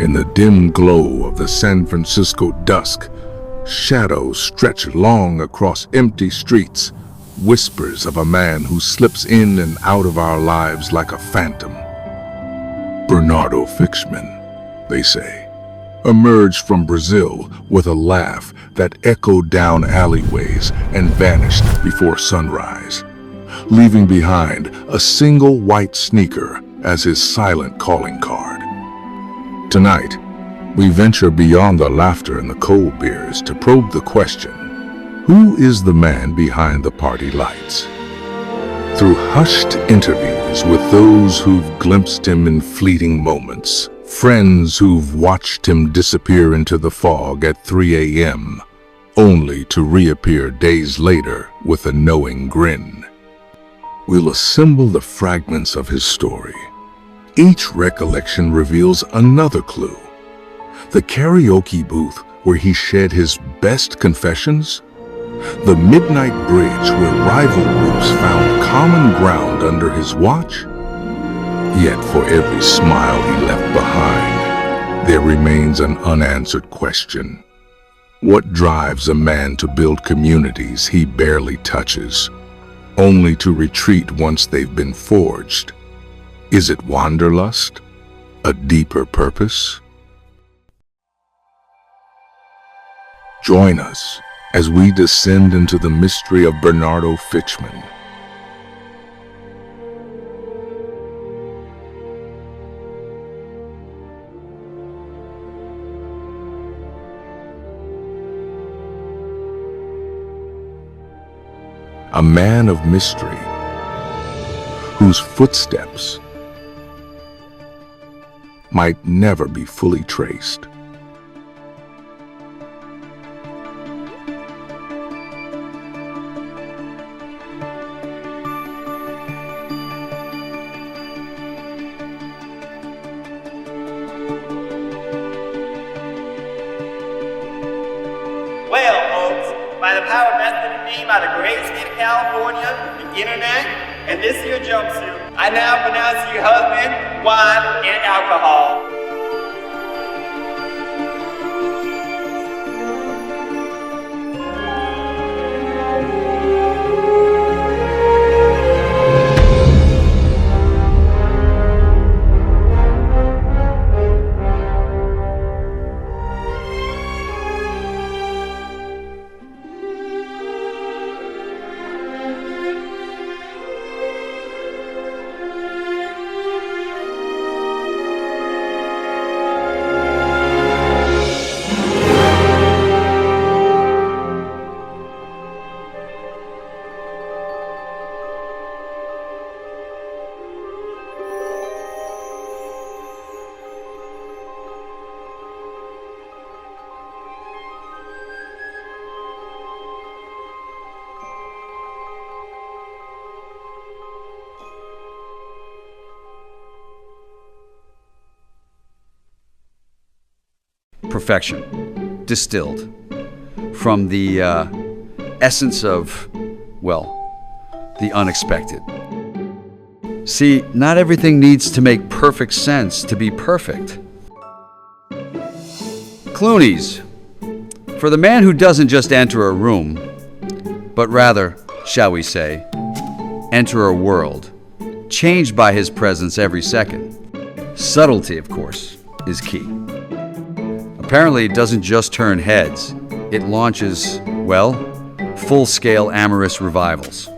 In the dim glow of the San Francisco dusk, shadows stretch long across empty streets, whispers of a man who slips in and out of our lives like a phantom. Bernardo Fichman, they say, emerged from Brazil with a laugh that echoed down alleyways and vanished before sunrise, leaving behind a single white sneaker as his silent calling card. Tonight, we venture beyond the laughter and the cold beers to probe the question, who is the man behind the party lights? Through hushed interviews with those who've glimpsed him in fleeting moments, friends who've watched him disappear into the fog at 3 a.m., only to reappear days later with a knowing grin. We'll assemble the fragments of his story. Each recollection reveals another clue. The karaoke booth where he shed his best confessions, the midnight bridge where rival groups found common ground under his watch. Yet for every smile he left behind, there remains an unanswered question. What drives a man to build communities he barely touches, only to retreat once they've been forged? Is it wanderlust? A deeper purpose? Join us as we descend into the mystery of Bernardo Fichman. A man of mystery, whose footsteps might never be fully traced. Well, folks, by the power vested in me by the great state of California, the internet, and this here jumpsuit, I now pronounce you husband, wife, and alcohol. Perfection, distilled from the essence of, well, the unexpected. See, not everything needs to make perfect sense to be perfect. Clooney's, for the man who doesn't just enter a room, but rather, shall we say, enter a world, changed by his presence every second. Subtlety, of course, is key. Apparently, it doesn't just turn heads. It launches, well, full-scale amorous revivals.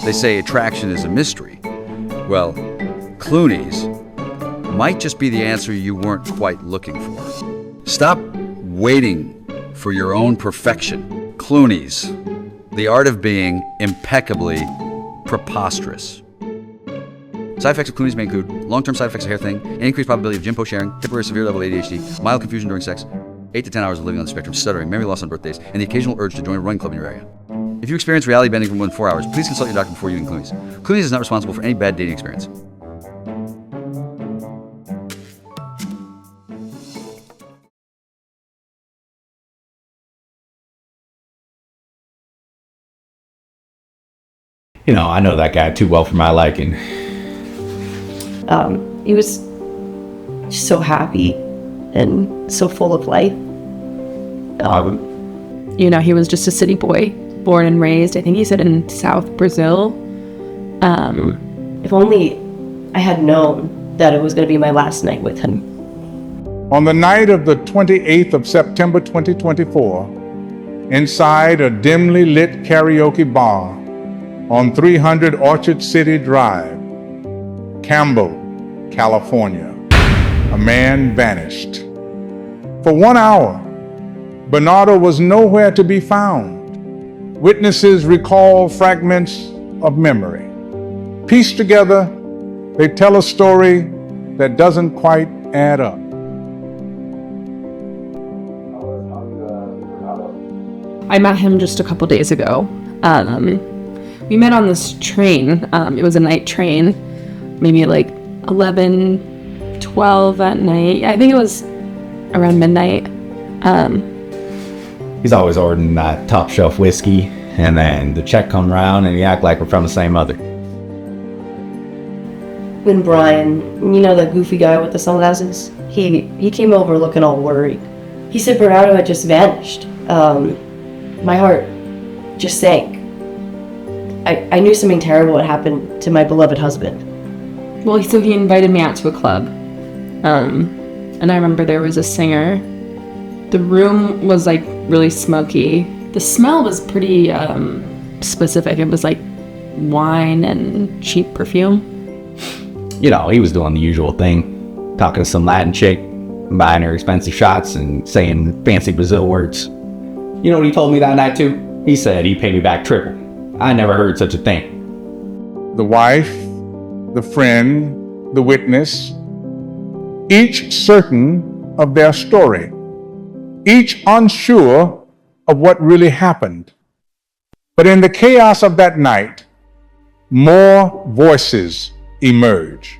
They say attraction is a mystery. Well, Clooney's might just be the answer you weren't quite looking for. Stop waiting for your own perfection. Clooney's, the art of being impeccably preposterous. Side effects of Clooney's may include long-term side effects of hair thinning, an increased probability of Jimpo sharing, temporary severe level ADHD, mild confusion during sex, 8 to 10 hours of living on the spectrum, stuttering, memory loss on birthdays, and the occasional urge to join a running club in your area. If you experience reality bending for more than 4 hours, please consult your doctor before using Clooney's. Clooney's is not responsible for any bad dating experience. You know, I know that guy too well for my liking. He was just so happy and so full of life. You know, he was just a city boy, born and raised, I think he said in South Brazil. If only I had known that it was going to be my last night with him. On the night of the 28th of September 2024, inside a dimly lit karaoke bar on 300 Orchard City Drive, Campbell, California, a man vanished. For 1 hour, Bernardo was nowhere to be found. Witnesses recall fragments of memory. Pieced together, they tell a story that doesn't quite add up. I met him just a couple days ago. We met on this train. It was a night train, maybe like 11, 12 at night. I think it was around midnight. He's always ordering that top shelf whiskey, and then the check come around and he act like we're from the same mother. When Brian, you know, that goofy guy with the sunglasses, he came over looking all worried. He said Bernardo had just vanished. My heart just sank. I knew something terrible had happened to my beloved husband. Well, so he invited me out to a club. And I remember there was a singer. The room was like really smoky. The smell was pretty specific. It was like wine and cheap perfume. You know, he was doing the usual thing, talking to some Latin chick, buying her expensive shots and saying fancy Brazil words. You know what he told me that night too? He said he paid me back triple. I never heard such a thing. The wife, the friend, the witness, each certain of their story, each unsure of what really happened. But in the chaos of that night, more voices emerge.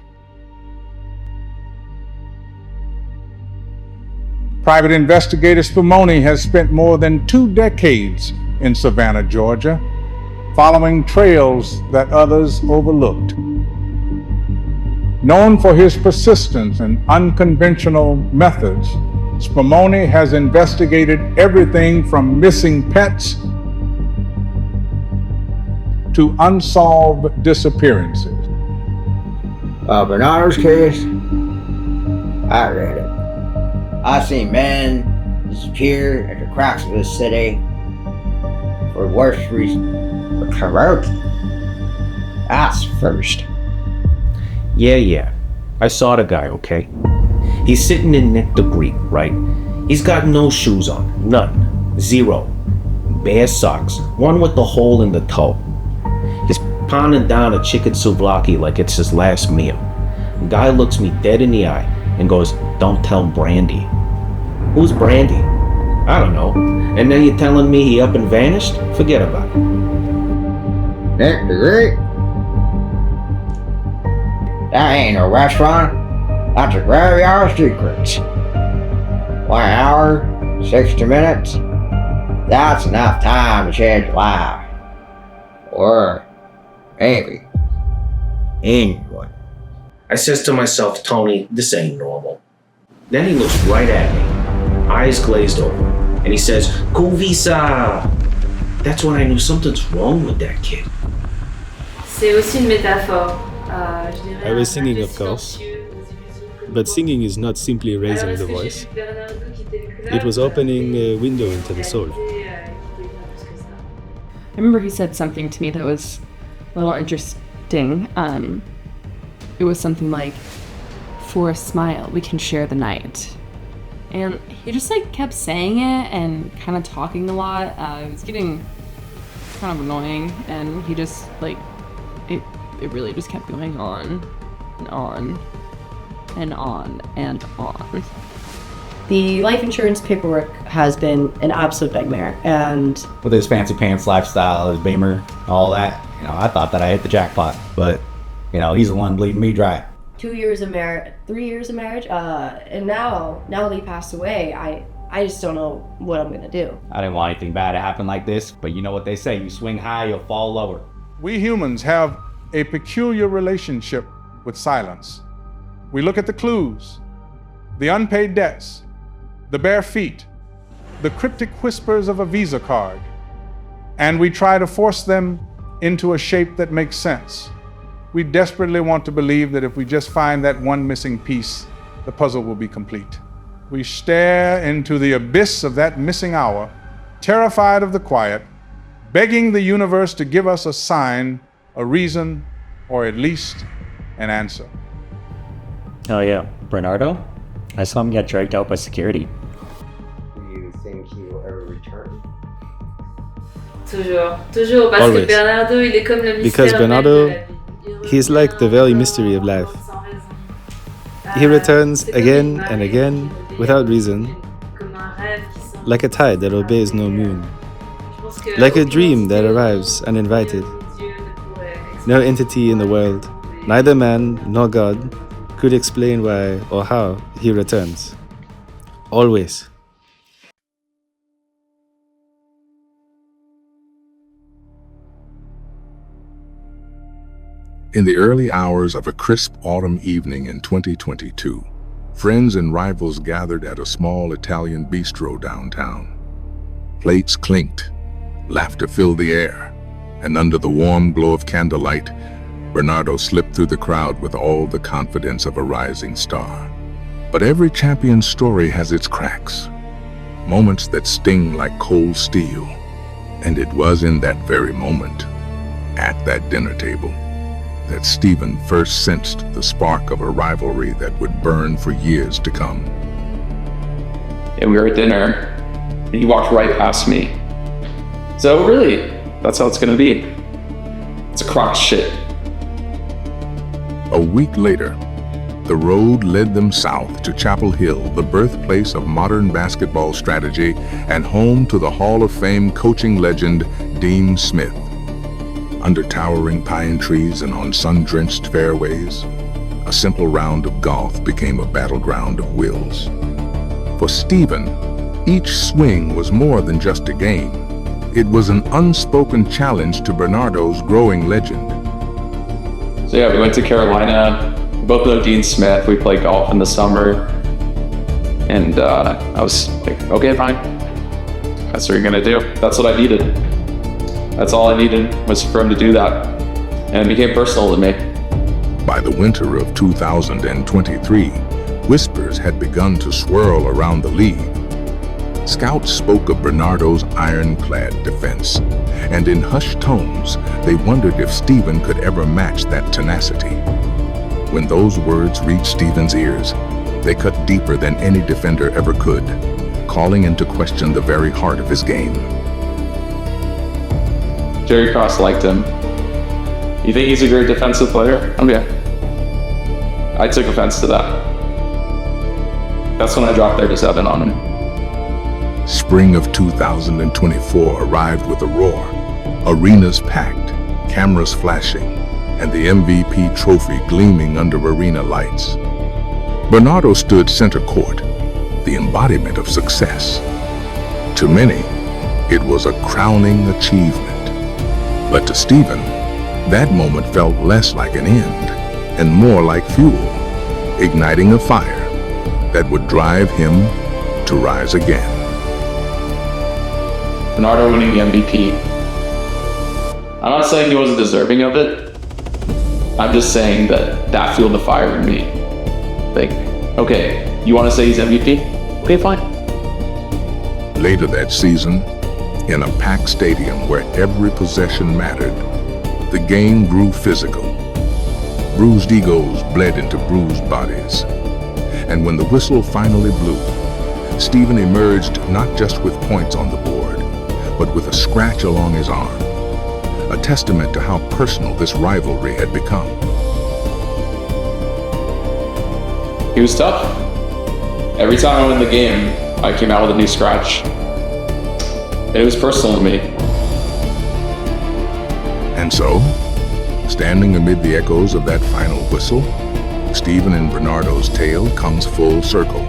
Private investigator Spumoni has spent more than 2 decades in Savannah, Georgia, following trails that others overlooked. Known for his persistence and unconventional methods, Spumoni has investigated everything from missing pets to unsolved disappearances. Bernardo's case, I read it. I've seen men disappear at the cracks of this city for worse reason. But karaoke, that's first. Yeah. I saw the guy, okay? He's sitting in Nectar Creek, right? He's got no shoes on. None. 0. Bare socks. One with the hole in the toe. He's pounding down a chicken souvlaki like it's his last meal. The guy looks me dead in the eye and goes, "Don't tell Brandy." Who's Brandy? I don't know. And then you're telling me he up and vanished? Forget about it. Nectar Creek? That ain't a restaurant. That's a graveyard of secrets. 1 hour, 60 minutes. That's enough time to change your life. Or maybe anyone. I says to myself, Tony, this ain't normal. Then he looks right at me, eyes glazed over, and he says, "Cuvisa." That's when I knew something's wrong with that kid. C'est aussi une métaphore. I was singing, of course, but singing is not simply raising the voice. It was opening a window into the soul. I remember he said something to me that was a little interesting. It was something like, "For a smile, we can share the night." And he just like kept saying it and kind of talking a lot. It was getting kind of annoying, and he just like, it really just kept going on and on and on and on. The life insurance paperwork has been an absolute nightmare, and With his fancy pants lifestyle, his Beamer, all that, you know, I thought that I hit the jackpot, but, you know, he's the one bleeding me dry. 2 years of marriage, 3 years of marriage, and now that he passed away, I just don't know what I'm gonna do. I didn't want anything bad to happen like this, but you know what they say, you swing high, you'll fall lower. We humans have a peculiar relationship with silence. We look at the clues, the unpaid debts, the bare feet, the cryptic whispers of a Visa card, and we try to force them into a shape that makes sense. We desperately want to believe that if we just find that one missing piece, the puzzle will be complete. We stare into the abyss of that missing hour, terrified of the quiet, begging the universe to give us a sign, a reason, or at least an answer. Oh yeah, Bernardo? I saw him get dragged out by security. Do you think he will ever return? Toujours, parce Always. que Bernardo, il est comme le Because mystère Bernardo, même de la vie. he's like the very mystery of life. He returns again and again without reason, like a tide that obeys no moon, like a dream that arrives uninvited. No entity in the world, neither man nor God, could explain why or how he returns. Always. In the early hours of a crisp autumn evening in 2022, friends and rivals gathered at a small Italian bistro downtown. Plates clinked, laughter filled the air, and under the warm glow of candlelight, Bernardo slipped through the crowd with all the confidence of a rising star. But every champion's story has its cracks, moments that sting like cold steel. And it was in that very moment, at that dinner table, that Stephen first sensed the spark of a rivalry that would burn for years to come. And we were at dinner, and he walked right past me. So really, that's how it's gonna be. It's a crock of shit. A week later, the road led them south to Chapel Hill, the birthplace of modern basketball strategy and home to the Hall of Fame coaching legend Dean Smith. Under towering pine trees and on sun-drenched fairways, a simple round of golf became a battleground of wills. For Stephen, each swing was more than just a game. It was an unspoken challenge to Bernardo's growing legend. So yeah, we went to Carolina. We both know Dean Smith. We played golf in the summer. And I was like, okay, fine. That's what you're gonna do. That's what I needed. That's all I needed was for him to do that. And it became personal to me. By the winter of 2023, whispers had begun to swirl around the league. Scouts spoke of Bernardo's ironclad defense, and in hushed tones, they wondered if Stephen could ever match that tenacity. When those words reached Stephen's ears, they cut deeper than any defender ever could, calling into question the very heart of his game. Jerry Cross liked him. You think he's a great defensive player? Okay. I took offense to that. That's when I dropped 37 on him. Spring of 2024 arrived with a roar. Arenas packed, cameras flashing, and the MVP trophy gleaming under arena lights. Bernardo stood center court, the embodiment of success. To many, it was a crowning achievement. But to Stephen, that moment felt less like an end and more like fuel, igniting a fire that would drive him to rise again. Bernardo winning the MVP. I'm not saying he wasn't deserving of it. I'm just saying that fueled the fire in me. Like, okay, you want to say he's MVP? Okay, fine. Later that season, in a packed stadium where every possession mattered, the game grew physical. Bruised egos bled into bruised bodies. And when the whistle finally blew, Stephen emerged not just with points on the board, but with a scratch along his arm, a testament to how personal this rivalry had become. He was tough. Every time I won the game, I came out with a new scratch. It was personal to me. And so, standing amid the echoes of that final whistle, Stephen and Bernardo's tale comes full circle.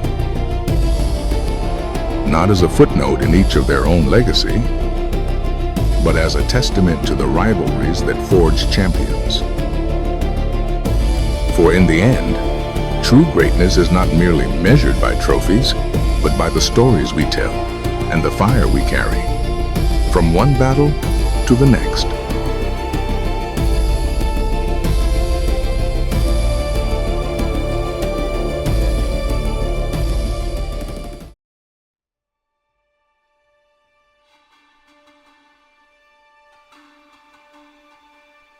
Not as a footnote in each of their own legacy, but as a testament to the rivalries that forged champions. For in the end, True greatness is not merely measured by trophies, but by the stories we tell and the fire we carry, from one battle to the next.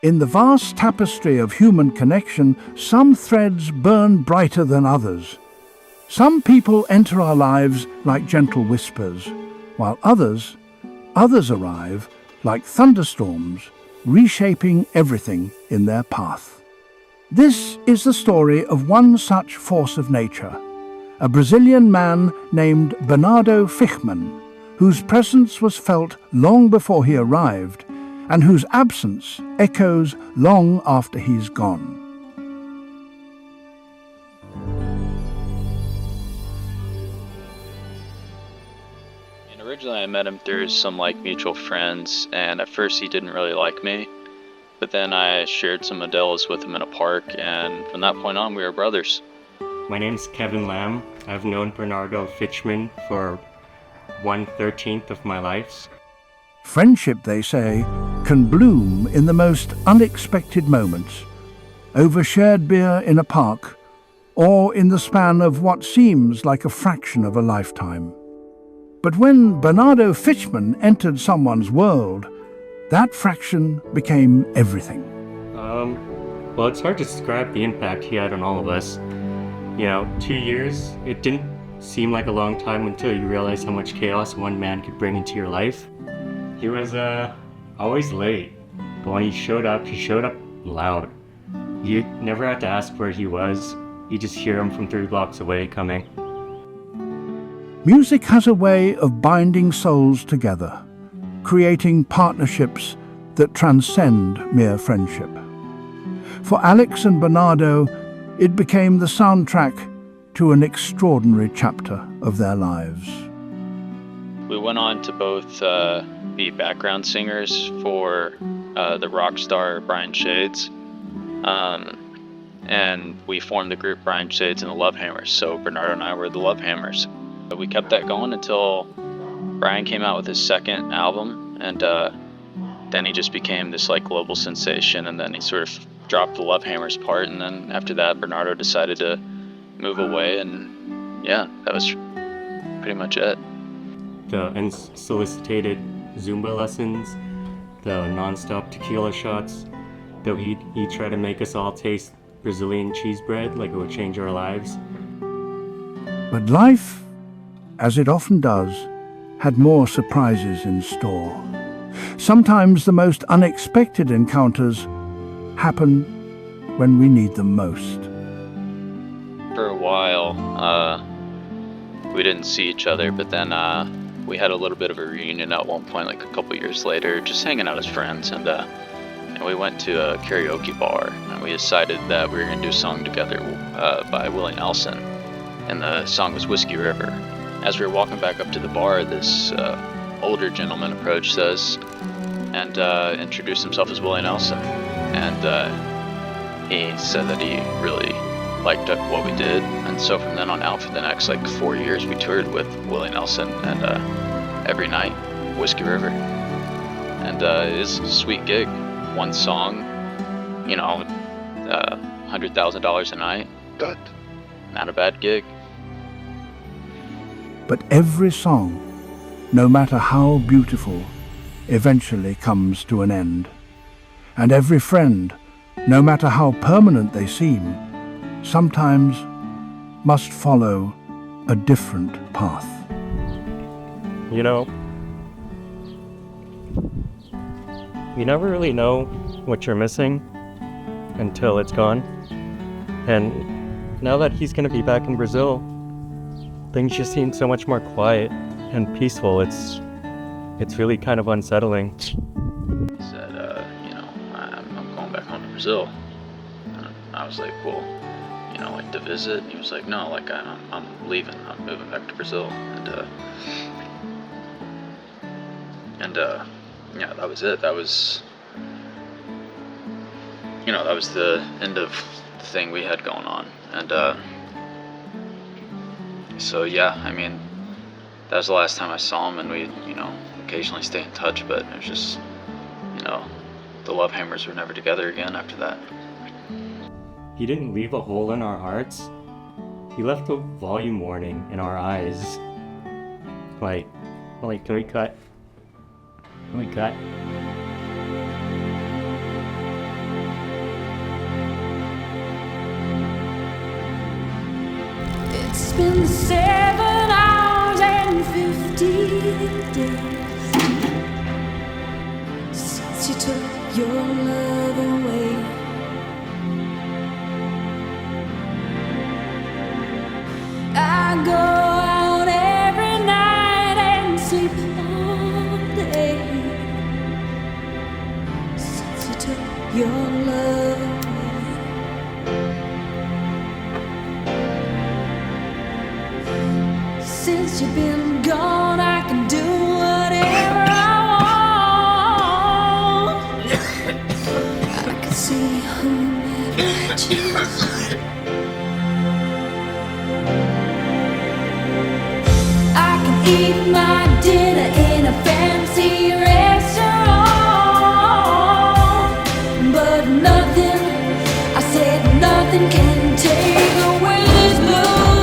In the vast tapestry of human connection, some threads burn brighter than others. Some people enter our lives like gentle whispers, while others arrive like thunderstorms, reshaping everything in their path. This is the story of one such force of nature, a Brazilian man named Bernardo Fichman, whose presence was felt long before he arrived, and whose absence echoes long after he's gone. And originally I met him through some mutual friends, and at first he didn't really like me, but then I shared some Modelos with him in a park, and from that point on we were brothers. My name's Kevin Lamb. I've known Bernardo Fichman for 1/13 of my life. Friendship, they say, can bloom in the most unexpected moments, over shared beer in a park, or in the span of what seems like a fraction of a lifetime. But when Bernardo Fichman entered someone's world, that fraction became everything. Well, it's hard to describe the impact he had on all of us. 2 years, it didn't seem like a long time until you realize how much chaos one man could bring into your life. He was always late, but when he showed up loud. You never had to ask where he was. You just hear him from 3 blocks away coming. Music has a way of binding souls together, creating partnerships that transcend mere friendship. For Alex and Bernardo, it became the soundtrack to an extraordinary chapter of their lives. We went on to both be background singers for the rock star Brian Shades, and we formed the group Brian Shades and the Love Hammers, so Bernardo and I were the Love Hammers. We kept that going until Brian came out with his second album, and then he just became this global sensation, and then he sort of dropped the Love Hammers part, and then after that Bernardo decided to move away, and yeah, that was pretty much it. The unsolicited Zumba lessons, the non-stop tequila shots, though he'd try to make us all taste Brazilian cheese bread like it would change our lives. But life, as it often does, had more surprises in store. Sometimes the most unexpected encounters happen when we need them most. For a while, we didn't see each other, but then we had a little bit of a reunion at one point, a couple years later, just hanging out as friends, and we went to a karaoke bar, and we decided that we were going to do a song together by Willie Nelson, and the song was Whiskey River. As we were walking back up to the bar, this older gentleman approached us and introduced himself as Willie Nelson, and he said that he really liked what we did, and so from then on out for the next 4 years we toured with Willie Nelson, and every night Whiskey River, and it was a sweet gig. One song, $100,000 a night. Good. Not a bad gig. But every song, no matter how beautiful, eventually comes to an end. And every friend, no matter how permanent they seem, sometimes must follow a different path. You never really know what you're missing until it's gone. And now that he's going to be back in Brazil, things just seem so much more quiet and peaceful. It's really kind of unsettling. He said, I'm going back home to Brazil. And I was like, well, to visit? And he was like, no, I'm leaving. I'm moving back to Brazil. And yeah, that was it. That was, that was the end of the thing we had going on. And So yeah, I mean, that was the last time I saw him, and we, occasionally stay in touch, but it was just, the Love Hammers were never together again after that. He didn't leave a hole in our hearts. He left a volume warning in our eyes. Like, can we cut? Can we cut? It's been 7 hours and 50 days since you took your love away. I go out every night and sleep all day since you took your love away. Since you've been gone, I can do whatever I want. I can see whomever I choose. I can eat my dinner in a fancy restaurant, but nothing, I said nothing can take away this blues.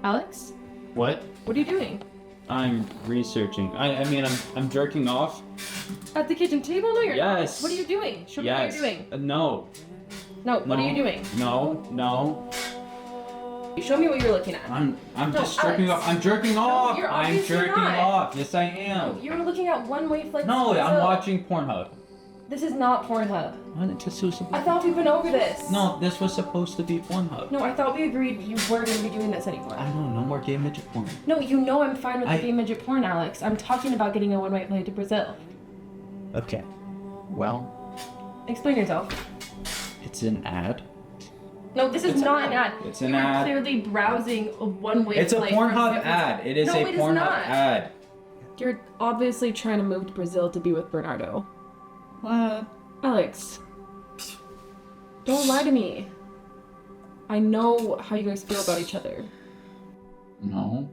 Alex? What? What are you doing? I'm researching. I mean, I'm jerking off. At the kitchen table? No, you're Yes. not. What are you doing? Show me what you're doing. No. No, what are you doing? No. Show me what you're looking at. I'm No, just jerking Alex. off. I'm jerking off. you're I'm obviously jerking not. off. Yes, I am. You're looking at one-way flights. No, to I'm Brazil. watching Pornhub. This is not Pornhub. I I thought we went over this. No, this was supposed to be Pornhub. No, I thought we agreed you weren't going to be doing this anymore. I don't know, no more gay midget porn. No, I'm fine with the gay midget porn, Alex. I'm talking about getting a one-way flight to Brazil. Okay. Well, Explain yourself. it's an ad. No, this is not an ad. It's an You're ad. clearly browsing a one-way It's a flight. Pornhub ad. It is No, a it is Pornhub not. ad. You're obviously trying to move to Brazil to be with Bernardo. What? Alex, don't lie to me. I know how you guys feel about each other. No.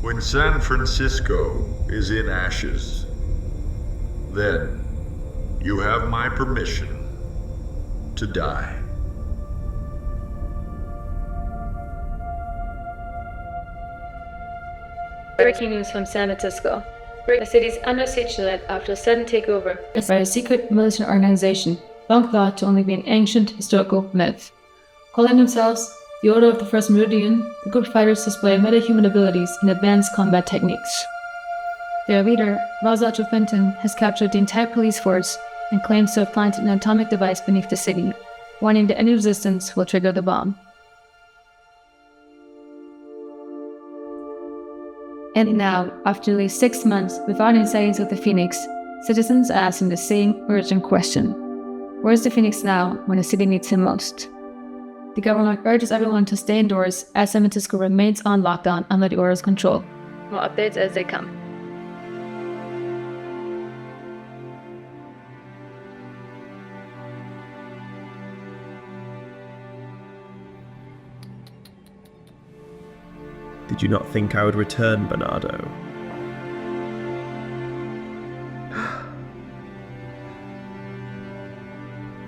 When San Francisco is in ashes, then you have my permission to die. Breaking news from San Francisco. The city is under siege tonight after a sudden takeover by a secret militant organization, long thought to only be an ancient historical myth, calling themselves The Order of the First Meridian, the group fighters display metahuman abilities and advanced combat techniques. Their leader, Razacho Fenton, has captured the entire police force and claims to have planted an atomic device beneath the city, warning that any resistance will trigger the bomb. And now, after nearly 6 months without any sightings of the Phoenix, citizens are asking the same urgent question. Where's the Phoenix now when the city needs him most? The government urges everyone to stay indoors as San Francisco remains on lockdown under the Order's control. More updates as they come. Did you not think I would return, Bernardo?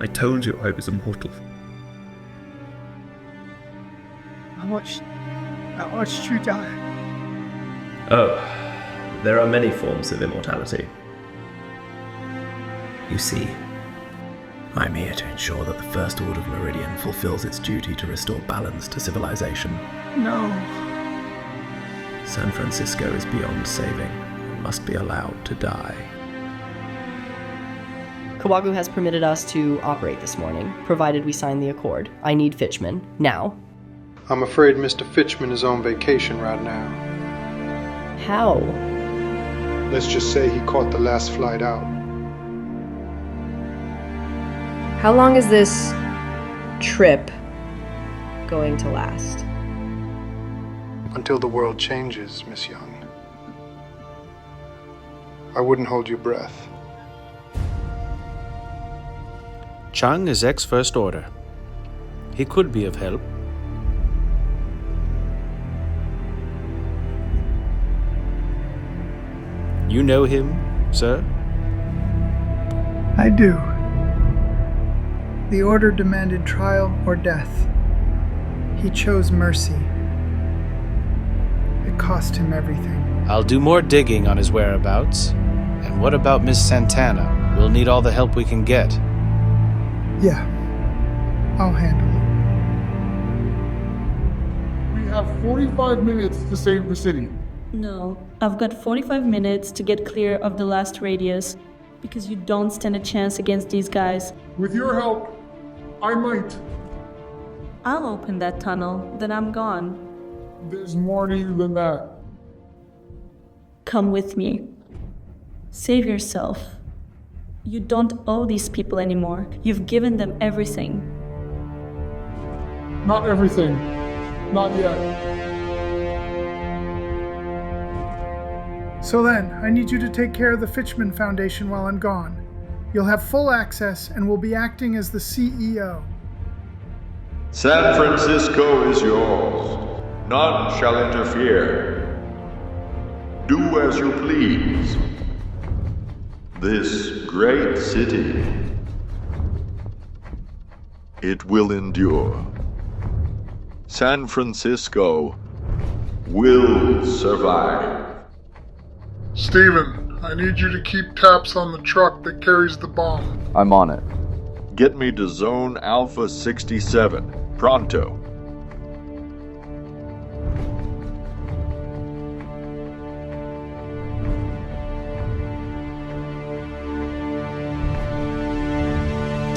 I told you hope is immortal. I watched you die. Oh, there are many forms of immortality. You see, I'm here to ensure that the First Order of Meridian fulfills its duty to restore balance to civilization. No. San Francisco is beyond saving and must be allowed to die. Kawagu has permitted us to operate this morning, provided we sign the accord. I need Fichman, now. I'm afraid Mr. Fichman is on vacation right now. How? Let's just say he caught the last flight out. How long is this trip going to last? Until the world changes, Miss Young. I wouldn't hold your breath. Chung is ex-First Order. He could be of help. You know him, sir? I do. The Order demanded trial or death. He chose mercy. It cost him everything. I'll do more digging on his whereabouts. And what about Miss Santana? We'll need all the help we can get. Yeah, I'll handle it. We have 45 minutes to save the city. No, I've got 45 minutes to get clear of the last radius, because you don't stand a chance against these guys. With your help, I might. I'll open that tunnel, then I'm gone. There's more to you than that. Come with me. Save yourself. You don't owe these people anymore. You've given them everything. Not everything. Not yet. So then, I need you to take care of the Fichman Foundation while I'm gone. You'll have full access and will be acting as the CEO. San Francisco is yours. None shall interfere. Do as you please. This great city, it will endure. San Francisco will survive. Steven, I need you to keep tabs on the truck that carries the bomb. I'm on it. Get me to Zone Alpha 67. Pronto.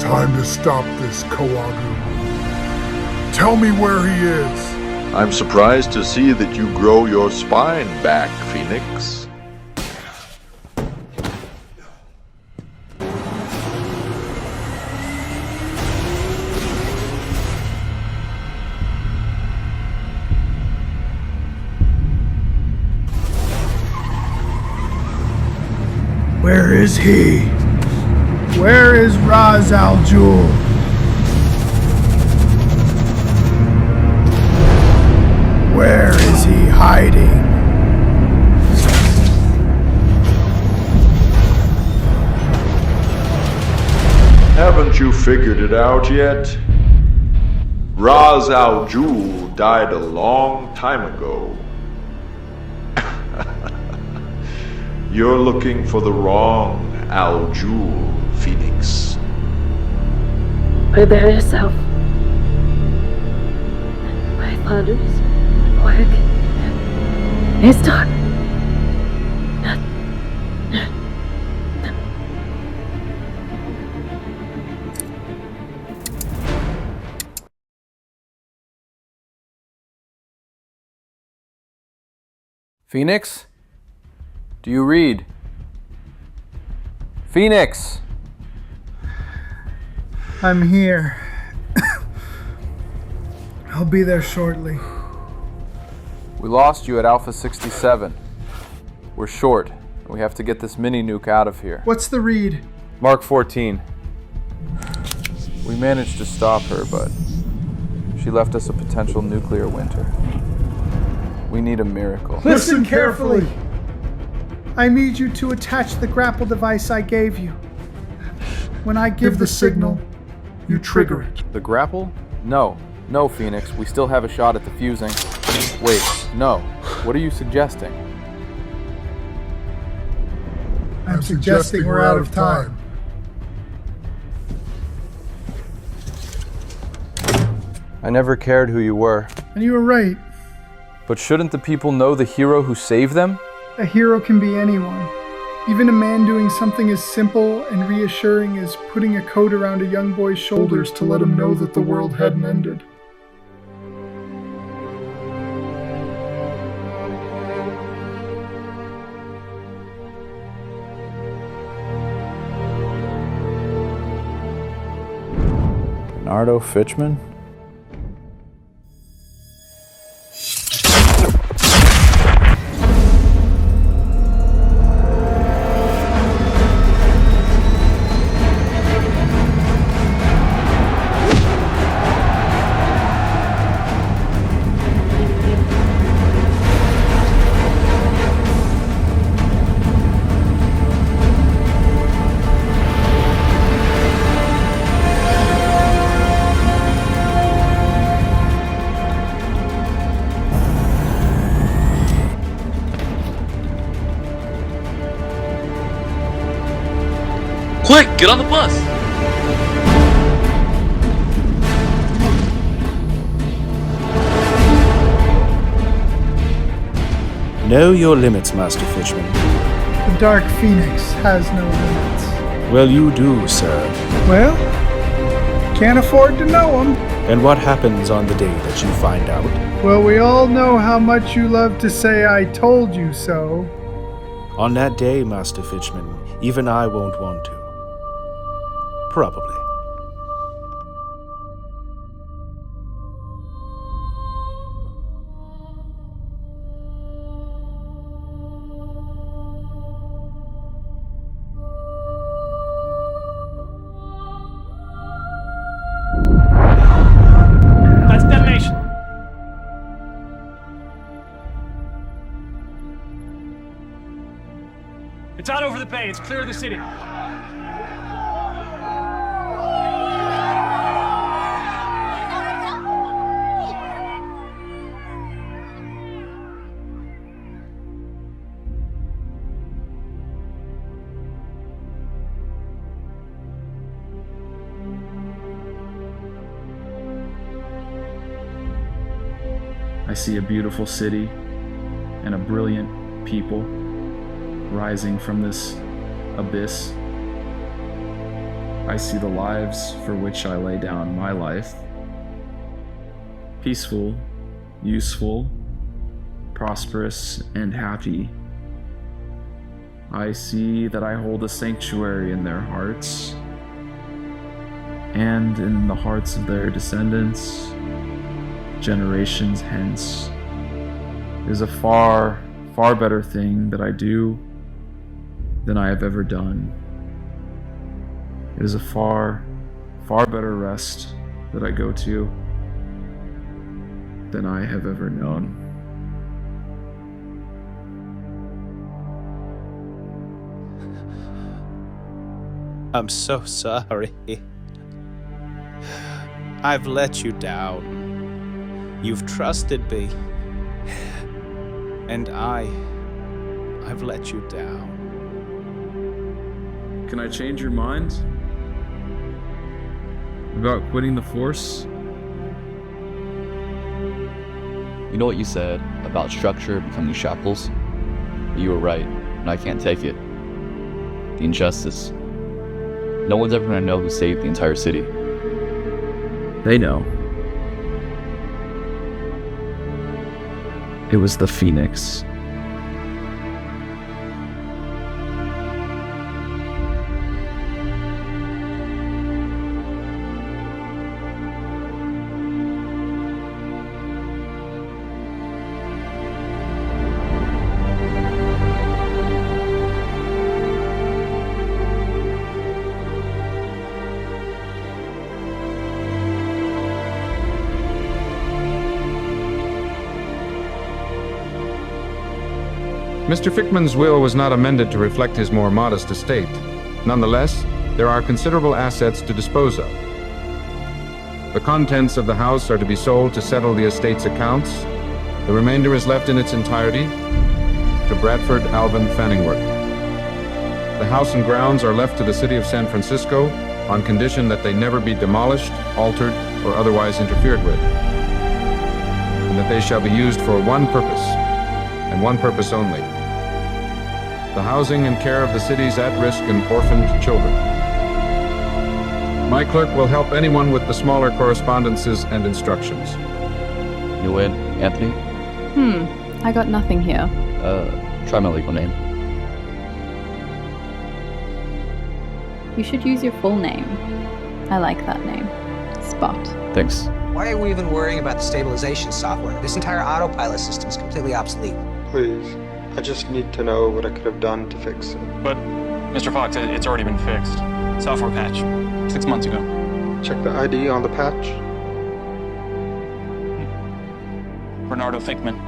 Time to stop this, Kawagu. Tell me where he is. I'm surprised to see that you grow your spine back, Phoenix. Where is he? Where is Raz Al Ghul? Where is he hiding? Haven't you figured it out yet? Raz Al Ghul died a long time ago. You're looking for the wrong Al Ghul, Phoenix. Prepare yourself. father's work is done. Phoenix? Do you read? Phoenix! I'm here. I'll be there shortly. We lost you at Alpha 67. We're short, and we have to get this mini nuke out of here. What's the read? Mark 14. We managed to stop her, but she left us a potential nuclear winter. We need a miracle. Listen carefully. I need you to attach the grapple device I gave you. When I give the signal, you trigger it. The grapple? No, Phoenix. We still have a shot at defusing. Wait, no. What are you suggesting? I'm suggesting we're out of time. I never cared who you were. And you were right. But shouldn't the people know the hero who saved them? A hero can be anyone. Even a man doing something as simple and reassuring as putting a coat around a young boy's shoulders to let him know that the world hadn't ended. Bernardo Fichman? Quick, get on the bus! Know your limits, Master Fichman. The Dark Phoenix has no limits. Well, you do, sir. Well, can't afford to know them. And what happens on the day that you find out? Well, we all know how much you love to say I told you so. On that day, Master Fichman, even I won't want to. Probably. That's detonation. It's out over the bay. It's clear of the city. I see a beautiful city and a brilliant people rising from this abyss. I see the lives for which I lay down my life. Peaceful, useful, prosperous, and happy. I see that I hold a sanctuary in their hearts and in the hearts of their descendants, generations hence. It is a far, far better thing that I do than I have ever done. It is a far, far better rest that I go to than I have ever known. I'm so sorry. I've let you down. You've trusted me. And I've let you down. Can I change your mind? About quitting the Force? You know what you said about structure becoming shackles? You were right, and I can't take it. The injustice. No one's ever gonna know who saved the entire city. They know. It was the Phoenix. Mr. Fichman's will was not amended to reflect his more modest estate. Nonetheless, there are considerable assets to dispose of. The contents of the house are to be sold to settle the estate's accounts. The remainder is left in its entirety to Bradford Alvin Fanningworth. The house and grounds are left to the city of San Francisco on condition that they never be demolished, altered, or otherwise interfered with, and that they shall be used for one purpose, and one purpose only: the housing and care of the city's at-risk and orphaned children. My clerk will help anyone with the smaller correspondences and instructions. You in, Anthony? I got nothing here. Try my legal name. You should use your full name. I like that name. Spot. Thanks. Why are we even worrying about the stabilization software? This entire autopilot system is completely obsolete. Please, I just need to know what I could have done to fix it. But, Mr. Fox, it's already been fixed. Software patch. 6 months ago. Check the ID on the patch. Bernardo Fichman.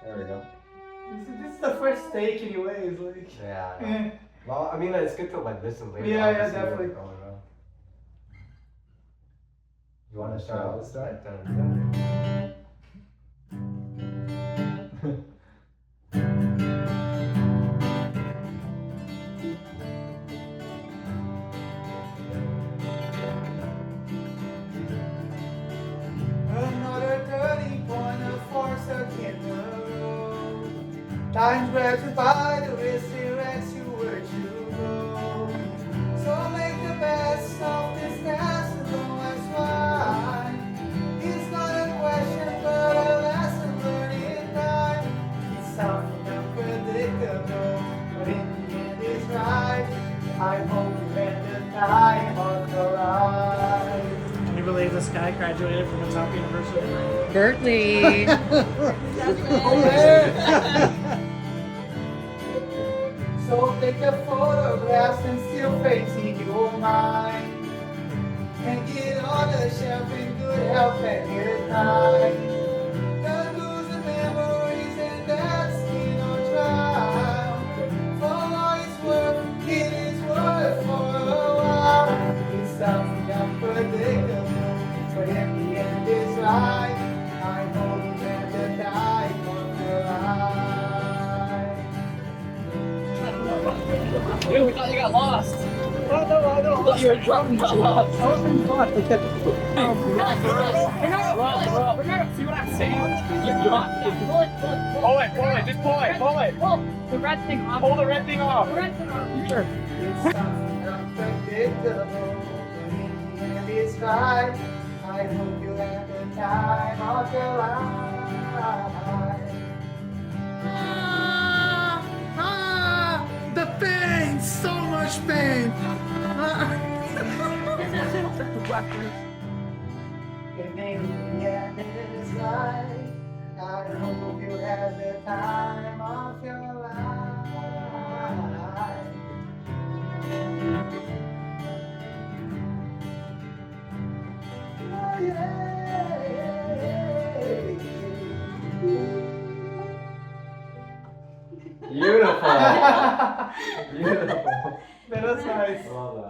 There we go. This is the first take anyways, like. Yeah. I know. Well, I mean, it's good to like listen later. Yeah, on yeah, to see what's definitely. going on. You want to start out this time? Another turning point, a force against the road. Time grabs you by the wrist, directs you where to go. So make the best of this dance, and don't ask why. graduated from a top university. Berkeley. So take the photographs and still face in your mind. And get on the shelf in good health at your time. Don't lose the memories and that's no trial. For all it's worth, it is worth for a while. It's something unpredictable, but in the end it's right. I hope you have the time of your life. Dude, we thought you got lost. I thought you were drunk and got lost. I was in fun. See what I'm saying? You're drunk. Pull it. Just pull it. Pull the red thing off. Pull the red thing off. Sure. It's something unpredictable, but in the end it's right. I hope you have the time of your life. The pain! So much pain! And in the end it's right. I hope you have the time of your life. Oh, yeah. Beautiful. Beautiful. That was nice. I love that.